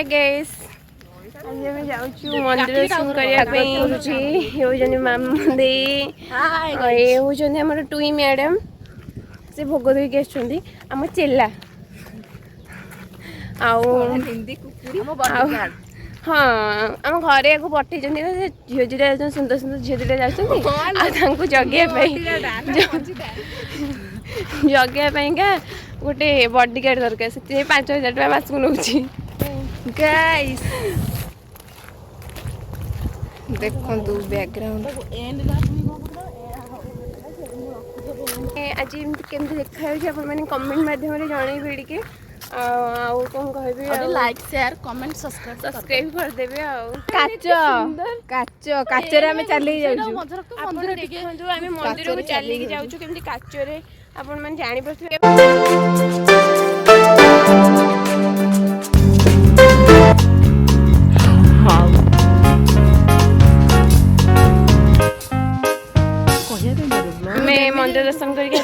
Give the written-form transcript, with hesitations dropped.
hi guys आज हम जाऊँ मंदिर दर्शन करने मामू दे ये होचंदी हमर टुई मैडम से भोग देके आछंदी हम चेला हाँ आम घरे को पठे झील दिटा सुंदर सुंदर झील दिटा जाऊँ जगे जगह गोटे बॉडीगार्ड दरकार से 5000 टका मास को नौ गाइस देखो बैकग्राउंड आज केमती देखा मैंने कमेंट माध्यम जनइबे टिके कौन कह लाइक शेयर कमेंट सब्सक्राइब करदेवे काचरे आम चली जाऊँ मंदिर को चलिकी जाऊँ केमती काचरे आपण मैंने जापे मंदिर दर्शन करके